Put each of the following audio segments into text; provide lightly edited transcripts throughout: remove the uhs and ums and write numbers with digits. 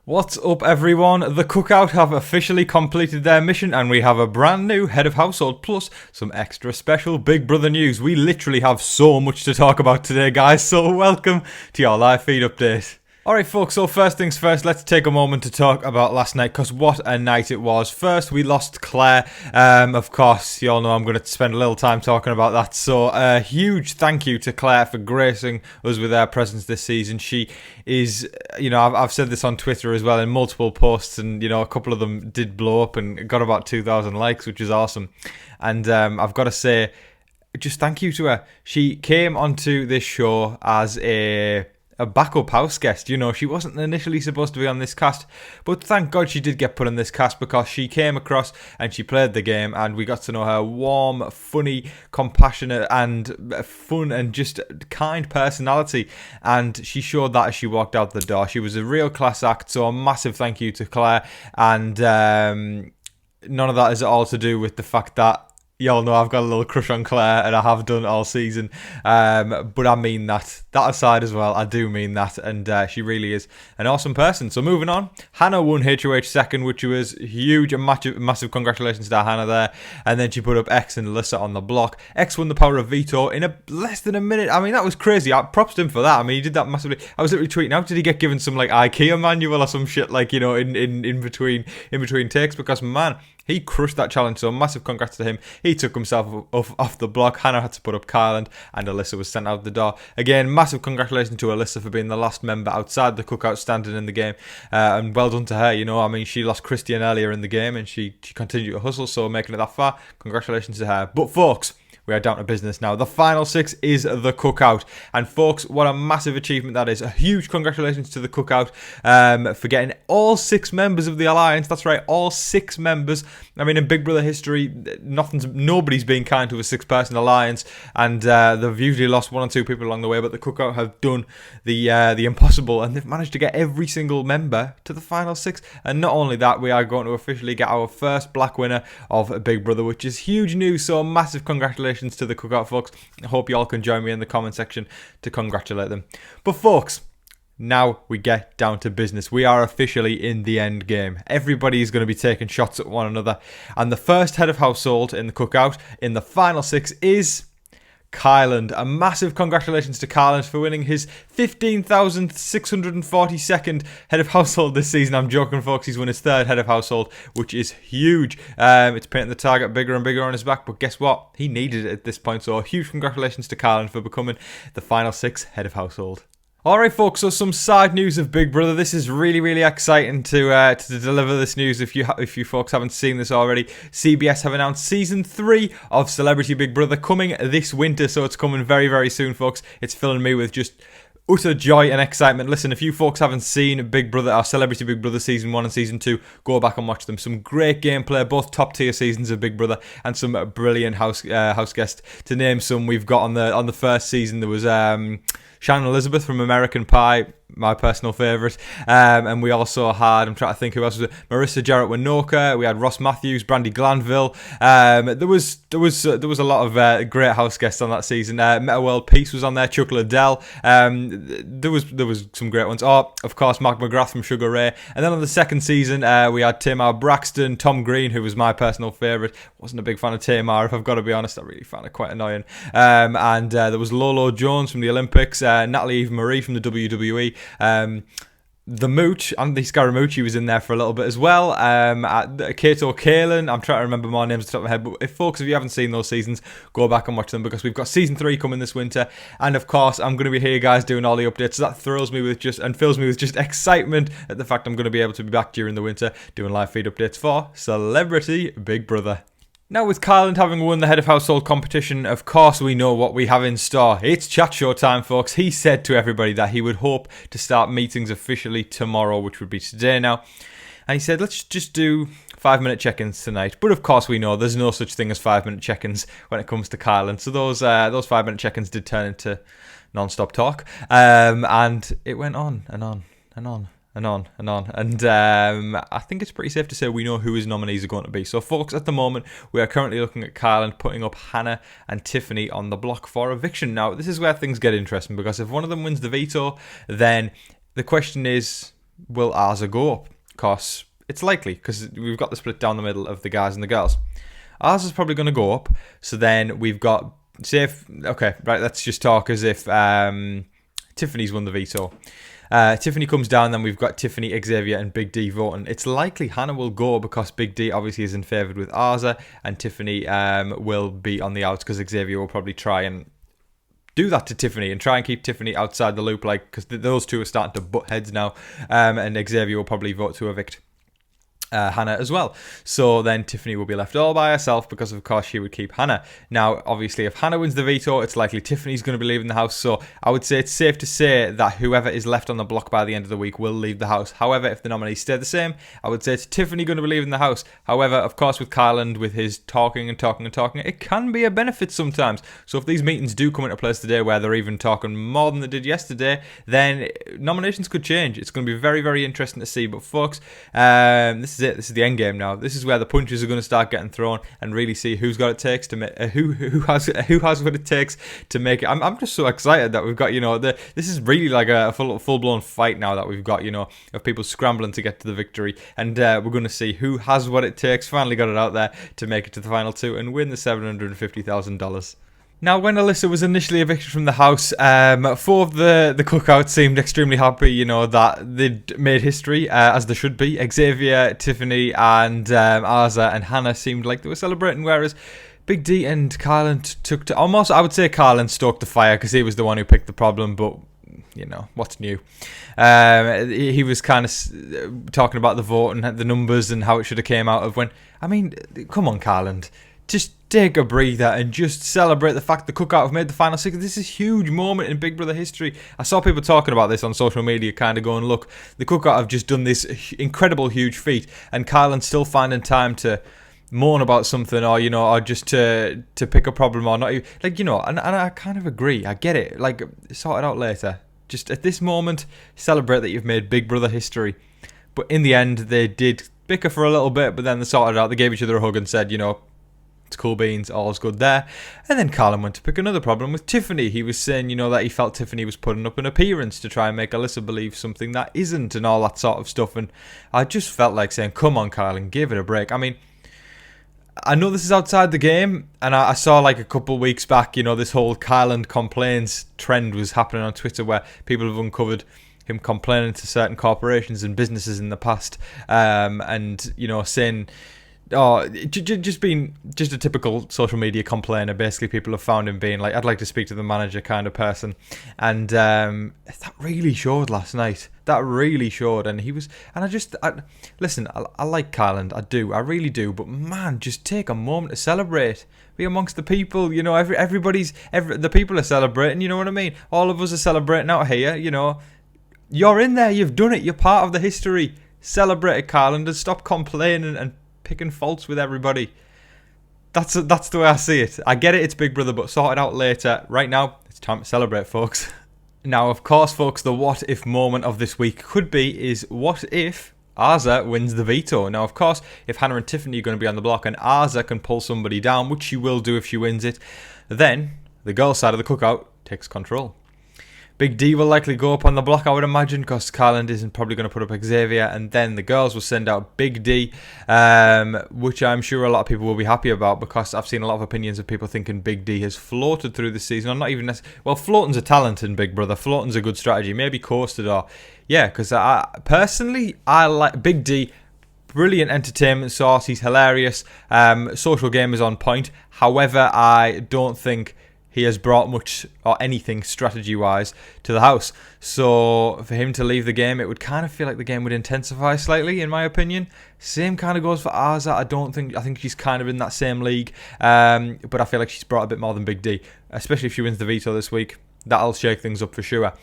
What's up, everyone? The Cookout have officially completed their mission and we have a brand new head of household plus some extra special Big Brother news. We literally have so much to talk about today, guys, so welcome to your live feed update. Alright folks, so first things first, let's take a moment to talk about last night, because what a night it was. First, we lost Claire. Of course, you all know I'm going to spend a little time talking about that, so a huge thank you to Claire for gracing us with her presence this season. She is, I've said this on Twitter as well in multiple posts, and, a couple of them did blow up and got about 2,000 likes, which is awesome. And I've got to say, just thank you to her. She came onto this show as a backup house guest. She wasn't initially supposed to be on this cast, but thank God she did get put in this cast, because she came across and she played the game and we got to know her warm, funny, compassionate and fun and just kind personality, and she showed that as she walked out the door. She was a real class act, so a massive thank you to Claire. And none of that is at all to do with the fact that y'all know I've got a little crush on Claire, and I have done all season. But I mean that. That aside as well, I do mean that. And she really is an awesome person. So moving on, Hannah won HOH second, which was huge. A massive congratulations to Hannah there. And then she put up X and Alyssa on the block. X won the power of veto in less than a minute. I mean, that was crazy. Props to him for that. I mean, he did that massively. I was literally tweeting out, did he get given some like IKEA manual or some shit, like, in between takes? Because man, he crushed that challenge, so massive congrats to him. He took himself off the block. Hannah had to put up Kyland, and Alyssa was sent out the door. Again, massive congratulations to Alyssa for being the last member outside the Cookout standing in the game. And well done to her, I mean, she lost Christian earlier in the game, and she continued to hustle, so making it that far, congratulations to her. But folks, we are down to business now. The final six is the Cookout. And folks, what a massive achievement that is. A huge congratulations to the Cookout for getting all 6 members of the Alliance. That's right, all 6 members. I mean, in Big Brother history, nobody's been kind to a 6-person Alliance. And they've usually lost 1 or 2 people along the way. But the Cookout have done the impossible. And they've managed to get every single member to the final 6. And not only that, we are going to officially get our first black winner of Big Brother, which is huge news. So massive congratulations to the Cookout folks. I hope you all can join me in the comment section to congratulate them. But folks, now we get down to business. We are officially in the end game. Everybody is going to be taking shots at one another, and the first head of household in the Cookout in the final 6 is Kyland. A massive congratulations to Kyland for winning his 15,642nd head of household this season. I'm joking, folks. He's won his 3rd head of household, which is huge. It's painting the target bigger and bigger on his back, but guess what? He needed it at this point, so huge congratulations to Kyland for becoming the final 6 head of household. Alright folks, so some side news of Big Brother. This is really, really exciting to deliver this news. If you folks haven't seen this already, CBS have announced Season 3 of Celebrity Big Brother coming this winter, so it's coming very, very soon, folks. It's filling me with just utter joy and excitement. Listen, if you folks haven't seen Big Brother or Celebrity Big Brother Season 1 and Season 2, go back and watch them. Some great gameplay, both top tier seasons of Big Brother, and some brilliant house guests. To name some, we've got on the first season, there was Shannon Elizabeth from American Pie, my personal favourite. And we also had, I'm trying to think who else was it, Marissa Jarrett Winoka. We had Ross Matthews, Brandy Glanville. There was a lot of great house guests on that season. Meta World Peace was on there, Chuck Liddell. There was some great ones. Oh, of course, Mark McGrath from Sugar Ray. And then on the second season, we had Tamar Braxton, Tom Green, who was my personal favourite. Wasn't a big fan of Tamar, if I've got to be honest. I really found her quite annoying. And there was Lolo Jones from the Olympics, Natalie Eve Marie from the WWE. The Mooch, Andy Scaramucci was in there for a little bit as well. Kato Kyland, I'm trying to remember more names off the top of my head, but if you haven't seen those seasons, go back and watch them, because we've got Season 3 coming this winter, and of course I'm going to be here, guys, doing all the updates. So that fills me with just excitement at the fact I'm going to be able to be back during the winter doing live feed updates for Celebrity Big Brother. Now, with Kyland having won the head of household competition, of course we know what we have in store. It's chat show time, folks. He said to everybody that he would hope to start meetings officially tomorrow, which would be today now. And he said, let's just do 5-minute check-ins tonight. But of course we know there's no such thing as 5-minute check-ins when it comes to Kyland. So those 5-minute check-ins did turn into non-stop talk. And it went on and on and on. And on and on. And I think it's pretty safe to say we know who his nominees are going to be. So, folks, at the moment, we are currently looking at Kyland putting up Hannah and Tiffany on the block for eviction. Now, this is where things get interesting, because if one of them wins the veto, then the question is, will Arza go up? Because it's likely, because we've got the split down the middle of the guys and the girls. Arza's probably going to go up. So then we've got, let's just talk as if Tiffany's won the veto. Tiffany comes down, then we've got Tiffany, Xavier, and Big D voting. It's likely Hannah will go because Big D obviously is in favoured with Arza, and Tiffany will be on the outs because Xavier will probably try and do that to Tiffany and try and keep Tiffany outside the loop, because those two are starting to butt heads now, and Xavier will probably vote to evict Hannah as well. So then Tiffany will be left all by herself because of course she would keep Hannah. Now obviously if Hannah wins the veto, it's likely Tiffany's going to be leaving the house, so I would say it's safe to say that whoever is left on the block by the end of the week will leave the house. However, if the nominees stay the same, I would say it's Tiffany going to be leaving the house. However, of course with Kyland, with his talking, it can be a benefit sometimes. So if these meetings do come into place today where they're even talking more than they did yesterday, then nominations could change. It's going to be very, very interesting to see. But folks, this is it. This is the end game now. This is where the punches are going to start getting thrown and really see who's got it takes to make who has what it takes to make it. I'm just so excited that we've got this is really like a full blown fight now that we've got of people scrambling to get to the victory, and we're going to see who has what it takes. Finally got it out there to make it to the final two and win the $750,000. Now, when Alyssa was initially evicted from the house, four of the Cookout seemed extremely happy, that they'd made history, as they should be. Xavier, Tiffany, and Arza and Hannah seemed like they were celebrating, whereas Big D and Kyland took to... Almost, I would say Kyland stoked the fire because he was the one who picked the problem, but... what's new? He was kind of talking about the vote and the numbers and how it should have came out of when... I mean, come on, Kyland. Just take a breather and just celebrate the fact the Cookout have made the final six. This is a huge moment in Big Brother history. I saw people talking about this on social media, kind of going, look, the Cookout have just done this incredible, huge feat, and Kyland's still finding time to moan about something, or just to pick a problem, or not, and I kind of agree. I get it. Sort it out later. Just at this moment, celebrate that you've made Big Brother history. But in the end, they did bicker for a little bit, but then they sorted it out. They gave each other a hug and said, it's cool beans, all's good there. And then Kyland went to pick another problem with Tiffany. He was saying, that he felt Tiffany was putting up an appearance to try and make Alyssa believe something that isn't, and all that sort of stuff. And I just felt like saying, come on, Kyland, give it a break. I mean, I know this is outside the game, and I saw a couple weeks back, this whole Kyland complaints trend was happening on Twitter where people have uncovered him complaining to certain corporations and businesses in the past, and, saying... just being just a typical social media complainer. Basically, people have found him being like, I'd like to speak to the manager kind of person. And that really showed last night. That really showed. And he was, and listen, I like Kyland. I do. I really do. But man, just take a moment to celebrate. Be amongst the people. The people are celebrating. You know what I mean? All of us are celebrating out here. You're in there. You've done it. You're part of the history. Celebrate it, Kyland, and stop complaining and picking faults with everybody. That's the way I see it. I get it, it's Big Brother, but sort it out later. Right now, it's time to celebrate, folks. Now, of course, folks, the what if moment of this week could be is what if Arza wins the veto. Now, of course, if Hannah and Tiffany are going to be on the block and Arza can pull somebody down, which she will do if she wins it, then the girls' side of the Cookout takes control. Big D will likely go up on the block, I would imagine, because Kyland isn't probably going to put up Xavier, and then the girls will send out Big D, which I'm sure a lot of people will be happy about, because I've seen a lot of opinions of people thinking Big D has floated through the season, or not even well, floating's a talent in Big Brother, floating's a good strategy, maybe coasted, or because I like Big D. Brilliant entertainment source, he's hilarious, social game is on point. However, I don't think he has brought much or anything strategy-wise to the house. So for him to leave the game, it would kind of feel like the game would intensify slightly, in my opinion. Same kind of goes for Arza. I think she's kind of in that same league. But I feel like she's brought a bit more than Big D, especially if she wins the veto this week. That'll shake things up for sure.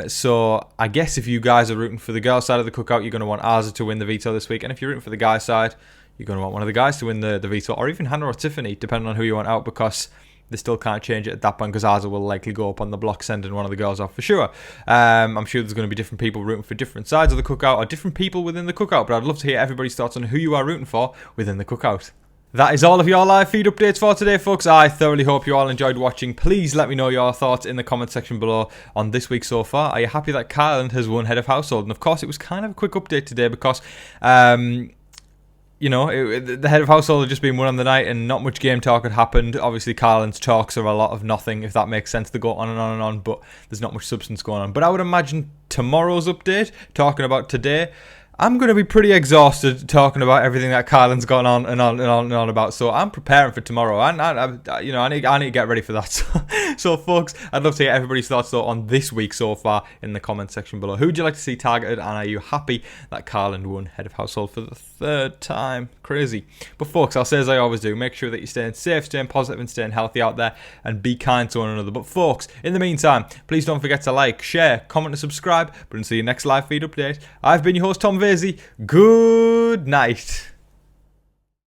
So I guess if you guys are rooting for the girl side of the Cookout, you're going to want Arza to win the veto this week. And if you're rooting for the guy side, you're going to want one of the guys to win the veto, or even Hannah or Tiffany, depending on who you want out, because they still can't change it at that point, because Arza will likely go up on the block, sending one of the girls off for sure. I'm sure there's going to be different people rooting for different sides of the Cookout, or different people within the Cookout, but I'd love to hear everybody's thoughts on who you are rooting for within the Cookout. That is all of your live feed updates for today, folks. I thoroughly hope you all enjoyed watching. Please let me know your thoughts in the comment section below on this week so far. Are you happy that Kyland has won Head of Household? And of course, it was kind of a quick update today because, you know, the Head of Household had just been won on the night and not much game talk had happened. Obviously, Kyland's talks are a lot of nothing, if that makes sense. They go on and on and on, but there's not much substance going on. But I would imagine tomorrow's update, talking about today, I'm going to be pretty exhausted talking about everything that Kyland's gone on and on and on and on about. So I'm preparing for tomorrow. I need to get ready for that. So folks, I'd love to hear everybody's thoughts though on this week so far in the comment section below. Who would you like to see targeted, and are you happy that Kyland won Head of Household for the third time? Crazy. But folks, I'll say as I always do, make sure that you're staying safe, staying positive and staying healthy out there, and be kind to one another. But folks, in the meantime, please don't forget to like, share, comment and subscribe. But until your next live feed update, I've been your host Tom Vasey. Good night.